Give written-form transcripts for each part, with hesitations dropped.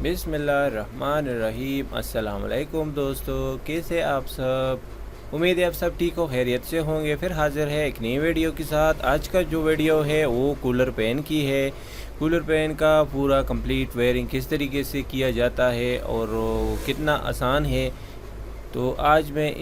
बिस्मिल्लाहिर्रहमानिर्रहीम। अस्सलाम वालेकुम दोस्तों, कैसे आप सब। उम्मीद है आप सब ठीक हो, खैरियत से होंगे। फिर हाज़िर है एक नई वीडियो के साथ। आज का जो वीडियो है वो कूलर फैन की है। कूलर फैन का पूरा कंप्लीट वायरिंग किस तरीके से किया जाता है और कितना आसान है, तो आज मैं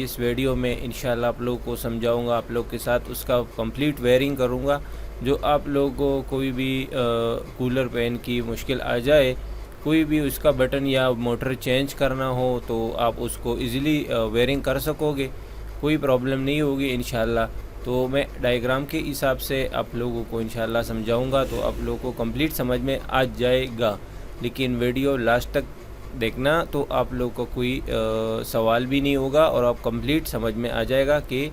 इस वीडियो में इंशाल्लाह आप लोग को समझाऊंगा, आप लोग के साथ उसका कंप्लीट वायरिंग करूंगा। जो आप लोगों को कोई भी कूलर फैन की मुश्किल आ जाए, कोई भी उसका बटन या मोटर चेंज करना हो तो आप उसको इजीली वायरिंग कर सकोगे, कोई प्रॉब्लम नहीं होगी इंशाल्लाह। तो मैं डायग्राम के हिसाब से आप लोगों को इंशाल्लाह समझाऊंगा, तो आप लोगों को कंप्लीट समझ में आ जाएगा। लेकिन वीडियो लास्ट तक देखना, तो आप लोग को कोई सवाल भी नहीं होगा और आप कंप्लीट समझ में आ जाएगा कि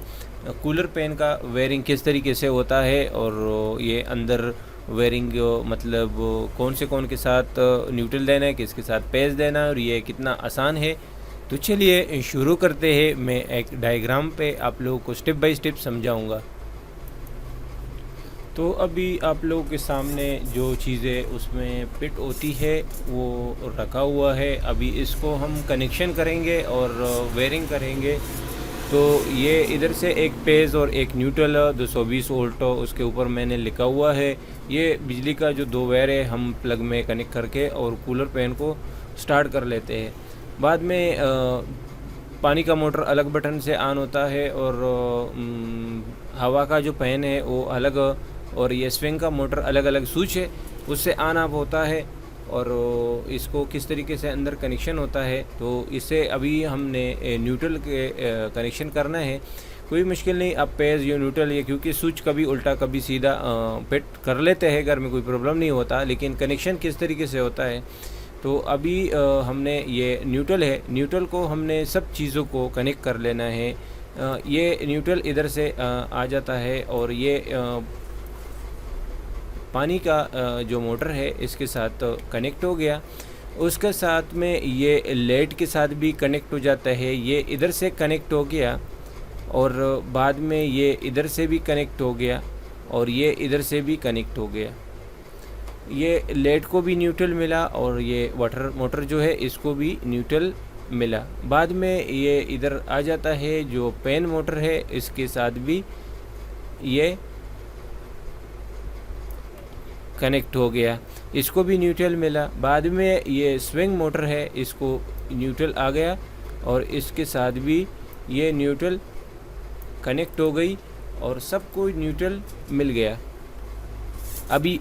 कूलर फैन का वायरिंग किस तरीके से होता है और ये अंदर वायरिंग मतलब कौन के साथ न्यूट्रल देना है, किसके साथ पेज देना है और ये कितना आसान है। तो चलिए शुरू करते हैं। मैं एक डायग्राम पे आप लोगों को स्टेप बाय स्टेप समझाऊंगा। तो अभी आप लोगों के सामने जो चीज़ें उसमें फिट होती है वो रखा हुआ है। अभी इसको हम कनेक्शन करेंगे और वायरिंग करेंगे। तो ये इधर से एक पेज और एक न्यूट्रल 220 वोल्ट उसके ऊपर मैंने लिखा हुआ है। ये बिजली का जो दो वायर है हम प्लग में कनेक्ट करके और कूलर फैन को स्टार्ट कर लेते हैं। बाद में पानी का मोटर अलग बटन से ऑन होता है और हवा का जो फैन है वो अलग, और ये स्विंग का मोटर अलग अलग स्विच है उससे ऑन ऑफ होता है। और इसको किस तरीके से अंदर कनेक्शन होता है, तो इसे अभी हमने न्यूट्रल के कनेक्शन करना है। कोई मुश्किल नहीं, आप पेज या न्यूट्रल या क्योंकि स्विच कभी उल्टा कभी सीधा फिट कर लेते हैं घर में, कोई प्रॉब्लम नहीं होता। लेकिन कनेक्शन किस तरीके से होता है, तो अभी हमने ये न्यूट्रल है, न्यूट्रल को हमने सब चीज़ों को कनेक्ट कर लेना है। ये न्यूट्रल इधर से आ जाता है और ये पानी का जो मोटर है इसके साथ कनेक्ट हो गया। उसके साथ में ये लेट के साथ भी कनेक्ट हो जाता है। ये इधर से कनेक्ट हो गया और बाद में ये इधर से भी कनेक्ट हो गया और ये इधर से भी कनेक्ट हो गया। ये लेट को भी न्यूट्रल मिला और ये वाटर मोटर जो है इसको भी न्यूट्रल मिला। बाद में ये इधर आ जाता है, जो पेन मोटर है इसके साथ भी ये कनेक्ट हो गया, इसको भी न्यूट्रल मिला। बाद में ये स्विंग मोटर है, इसको न्यूट्रल आ गया और इसके साथ भी ये न्यूट्रल कनेक्ट हो गई और सबको न्यूट्रल मिल गया। अभी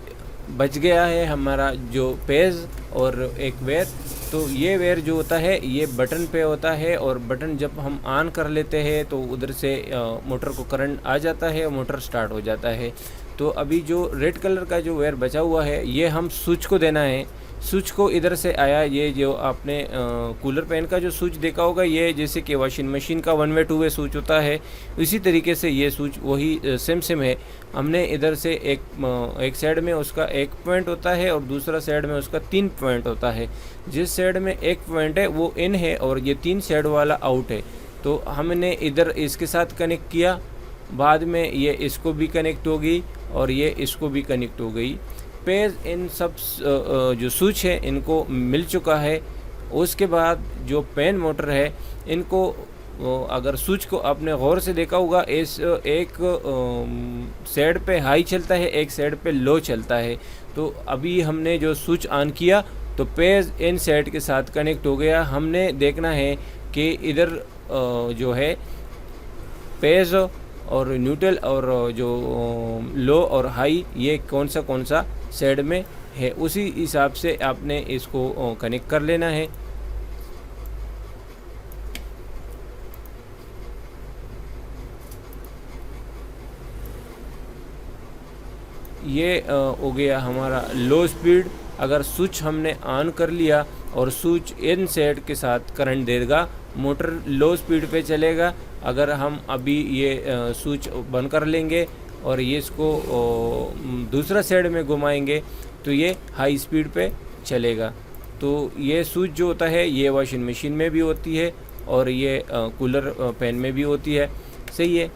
बच गया है हमारा जो पेज और एक वेयर। तो ये वेयर जो होता है ये बटन पे होता है और बटन जब हम ऑन कर लेते हैं तो उधर से मोटर को करंट आ जाता है और मोटर स्टार्ट हो जाता है। तो अभी जो रेड कलर का जो वेयर बचा हुआ है ये हम स्विच को देना है। स्विच को इधर से आया, ये जो आपने कूलर फैन का जो स्विच देखा होगा, ये जैसे कि वॉशिंग मशीन का 1 वे 2 वे स्विच होता है, इसी तरीके से ये स्विच वही सेम है। हमने इधर से एक साइड में उसका 1 पॉइंट होता है और दूसरा साइड में उसका 3 पॉइंट होता है। जिस साइड में 1 पॉइंट है वो इन है और ये 3 साइड वाला आउट है। तो हमने इधर इसके साथ कनेक्ट किया, बाद में ये इसको भी कनेक्ट हो गई और ये इसको भी कनेक्ट हो गई। पेज इन सब जो स्विच है इनको मिल चुका है। उसके बाद जो पेन मोटर है इनको अगर स्विच को आपने गौर से देखा होगा, इस एक साइड पे हाई चलता है, एक साइड पे लो चलता है। तो अभी हमने जो स्विच ऑन किया तो पेज इन साइड के साथ कनेक्ट हो गया। हमने देखना है कि इधर जो है पेज और न्यूट्रल और जो लो और हाई ये कौन सा साइड में है, उसी हिसाब से आपने इसको कनेक्ट कर लेना है। ये हो गया हमारा लो स्पीड। अगर स्विच हमने ऑन कर लिया और स्विच इन साइड के साथ करंट देगा, मोटर लो स्पीड पे चलेगा। अगर हम अभी ये स्विच बंद कर लेंगे और ये इसको दूसरा साइड में घुमाएंगे तो ये हाई स्पीड पे चलेगा। तो ये स्विच जो होता है ये वॉशिंग मशीन में भी होती है और ये कूलर फैन में भी होती है। सही है।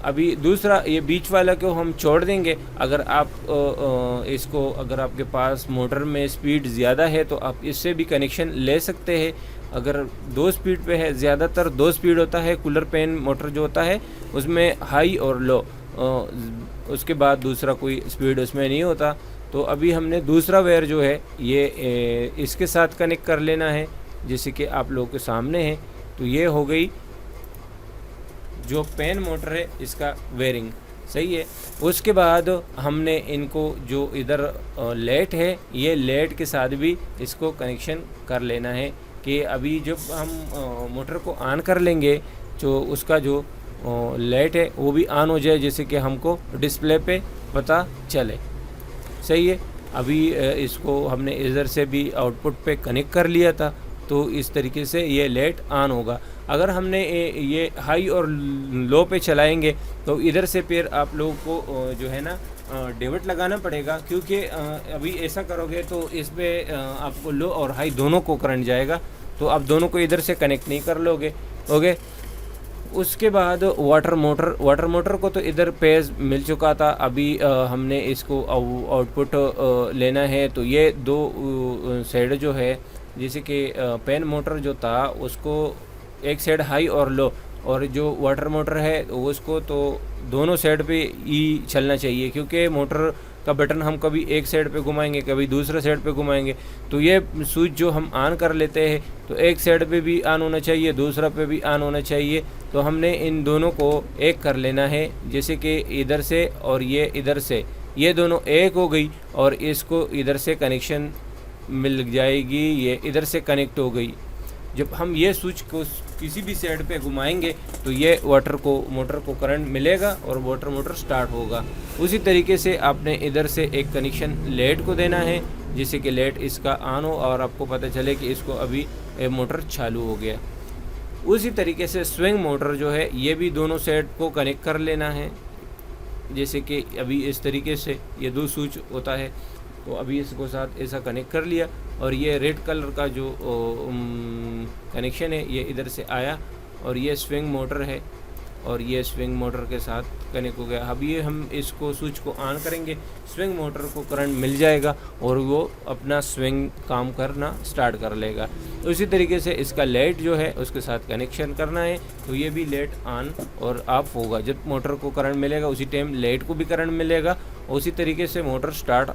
अभी दूसरा ये बीच वाला को हम छोड़ देंगे। अगर आप इसको अगर आपके पास मोटर में स्पीड ज़्यादा है तो आप इससे भी कनेक्शन ले सकते हैं। अगर 2 स्पीड पे है, ज़्यादातर 2 स्पीड होता है कूलर पेन मोटर जो होता है उसमें, हाई और लो, उसके बाद दूसरा कोई स्पीड उसमें नहीं होता। तो अभी हमने दूसरा वेयर जो है ये इसके साथ कनेक्ट कर लेना है, जैसे कि आप लोगों के सामने है। तो ये हो गई जो पेन मोटर है इसका वेयरिंग, सही है। उसके बाद हमने इनको जो इधर लेट है, ये लेट के साथ भी इसको कनेक्शन कर लेना है कि अभी जब हम मोटर को ऑन कर लेंगे जो उसका जो लाइट है वो भी ऑन हो जाए, जैसे कि हमको डिस्प्ले पे पता चले, सही है। अभी इसको हमने इधर से भी आउटपुट पे कनेक्ट कर लिया था, तो इस तरीके से ये लाइट ऑन होगा। अगर हमने ये हाई और लो पे चलाएंगे तो इधर से फिर आप लोगों को जो है ना डिवट लगाना पड़ेगा, क्योंकि अभी ऐसा करोगे तो इस पर आपको लो और हाई दोनों को करंट जाएगा, तो आप दोनों को इधर से कनेक्ट नहीं कर लोगे। ओके, उसके बाद वाटर मोटर को तो इधर पेज मिल चुका था। अभी हमने इसको आउटपुट लेना है, तो ये 2 साइड जो है, जैसे कि पेन मोटर जो था उसको एक साइड हाई और लो, और जो वाटर मोटर है उसको तो दोनों साइड पे ही चलना चाहिए, क्योंकि मोटर का बटन हम कभी एक साइड पे घुमाएंगे कभी दूसरे साइड पे घुमाएंगे, तो ये स्विच जो हम ऑन कर लेते हैं तो एक साइड पे भी ऑन होना चाहिए, दूसरा पे भी ऑन होना चाहिए। तो हमने इन दोनों को एक कर लेना है, जैसे कि इधर से और ये इधर से, ये दोनों एक हो गई और इसको इधर से कनेक्शन मिल जाएगी, ये इधर से कनेक्ट हो गई। जब हम ये स्विच को किसी भी साइड पे घुमाएंगे तो ये मोटर को करंट मिलेगा और वाटर मोटर स्टार्ट होगा। उसी तरीके से आपने इधर से एक कनेक्शन लेट को देना है, जिससे कि लेट इसका ऑन हो और आपको पता चले कि इसको अभी मोटर चालू हो गया। उसी तरीके से स्विंग मोटर जो है ये भी दोनों साइड को कनेक्ट कर लेना है, जैसे कि अभी इस तरीके से ये 2 स्विच होता है, तो अभी इसको साथ ऐसा कनेक्ट कर लिया और ये रेड कलर का जो कनेक्शन है ये इधर से आया और ये स्विंग मोटर है और ये स्विंग मोटर के साथ कनेक्ट हो गया। अब ये हम इसको स्विच को ऑन करेंगे, स्विंग मोटर को करंट मिल जाएगा और वो अपना स्विंग काम करना स्टार्ट कर लेगा। तो इसी तरीके से इसका लाइट जो है उसके साथ कनेक्शन करना है, तो ये भी लाइट ऑन और ऑफ होगा। जब मोटर को करंट मिलेगा उसी टाइम लाइट को भी करंट मिलेगा, उसी तरीके से मोटर स्टार्ट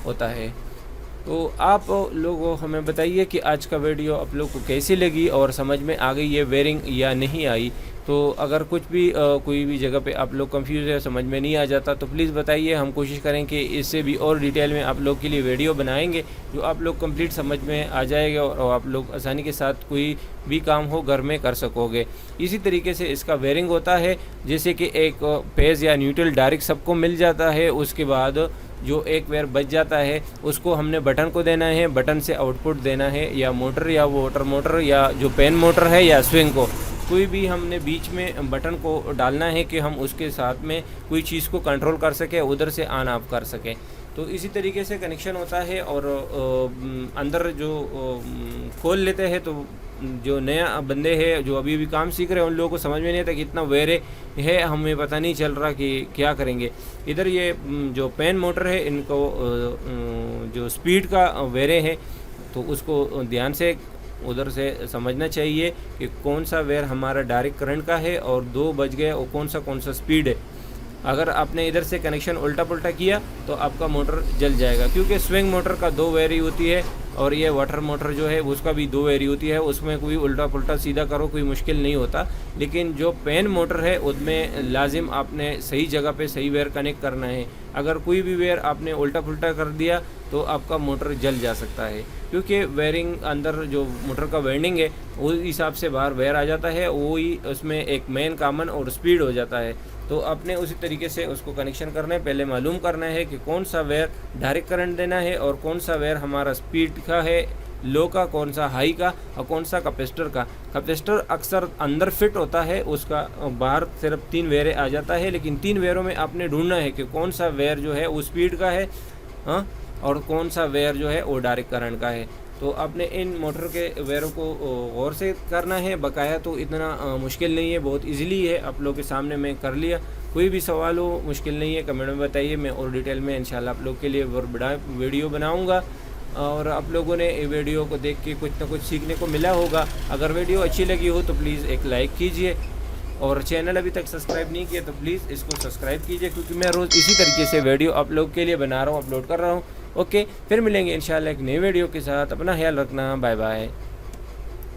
होता है। तो आप लोग हमें बताइए कि आज का वीडियो आप लोग को कैसी लगी और समझ में आ गई ये वेयरिंग या नहीं आई। तो अगर कुछ भी कोई भी जगह पे आप लोग कंफ्यूज है, समझ में नहीं आ जाता, तो प्लीज़ बताइए, हम कोशिश करें कि इससे भी और डिटेल में आप लोग के लिए वीडियो बनाएंगे जो आप लोग कंप्लीट समझ में आ जाएगा और आप लोग आसानी के साथ कोई भी काम हो घर में कर सकोगे। इसी तरीके से इसका वेयरिंग होता है, जैसे कि एक पेज या न्यूट्रल डायरेक्ट सबको मिल जाता है, उसके बाद जो एक वेयर बच जाता है उसको हमने बटन को देना है, बटन से आउटपुट देना है, या मोटर या वाटर मोटर या जो पेन मोटर है या स्विंग को, कोई भी हमने बीच में बटन को डालना है कि हम उसके साथ में कोई चीज़ को कंट्रोल कर सके, उधर से ऑन ऑफ कर सकें। तो इसी तरीके से कनेक्शन होता है। और अंदर जो खोल लेते हैं तो जो नया बंदे हैं जो अभी काम सीख रहे हैं उन लोगों को समझ में नहीं आता कि इतना वेरे है, हमें पता नहीं चल रहा कि क्या करेंगे। इधर ये जो पेन मोटर है इनको जो स्पीड का वेरे है तो उसको ध्यान से उधर से समझना चाहिए कि कौन सा वेयर हमारा डायरेक्ट करंट का है और 2 बज गए और कौन सा स्पीड है। अगर आपने इधर से कनेक्शन उल्टा पुल्टा किया तो आपका मोटर जल जाएगा, क्योंकि स्विंग मोटर का 2 वेरी होती है और ये वाटर मोटर जो है उसका भी 2 वेरी होती है, उसमें कोई उल्टा पुल्टा सीधा करो कोई मुश्किल नहीं होता। लेकिन जो पेन मोटर है उसमें लाजिम आपने सही जगह पे सही वेयर कनेक्ट करना है। अगर कोई भी वेयर आपने उल्टा पुल्टा कर दिया तो आपका मोटर जल जा सकता है, क्योंकि वेयरिंग अंदर जो मोटर का वेंडिंग है उस हिसाब से बाहर वेयर आ जाता है, वही उसमें एक मेन कॉमन और स्पीड हो जाता है। तो आपने उसी तरीके से उसको कनेक्शन करना है, पहले मालूम करना है कि कौन सा वेयर डायरेक्ट करंट देना है और कौन सा वेयर हमारा स्पीड का है, लो का, कौन सा हाई का और कौन सा कैपेसिटर का। कैपेसिटर अक्सर अंदर फिट होता है, उसका बाहर सिर्फ 3 वेयर आ जाता है, लेकिन 3 वेयरों में आपने ढूंढना है कि कौन सा वेयर जो है वो स्पीड का है, हाँ, और कौन सा वेयर जो है वो डायरेक्ट करंट का है। तो आपने इन मोटर के वेयरों को गौर से करना है। बकाया तो इतना मुश्किल नहीं है, बहुत इजीली है, आप लोग के सामने मैं कर लिया। कोई भी सवाल हो मुश्किल नहीं है, कमेंट में बताइए, मैं और डिटेल में इंशाल्लाह आप लोग के लिए और बड़ा वीडियो बनाऊंगा। और आप लोगों ने वीडियो को देख के कुछ ना कुछ सीखने को मिला होगा। अगर वीडियो अच्छी लगी हो तो प्लीज़ एक लाइक कीजिए, और चैनल अभी तक सब्सक्राइब नहीं किया तो प्लीज़ इसको सब्सक्राइब कीजिए, क्योंकि मैं रोज़ इसी तरीके से वीडियो आप लोग के लिए बना रहा हूँ, अपलोड कर रहा हूँ। ओके, फिर मिलेंगे इंशाल्लाह एक नई वीडियो के साथ। अपना ख्याल रखना, बाय बाय।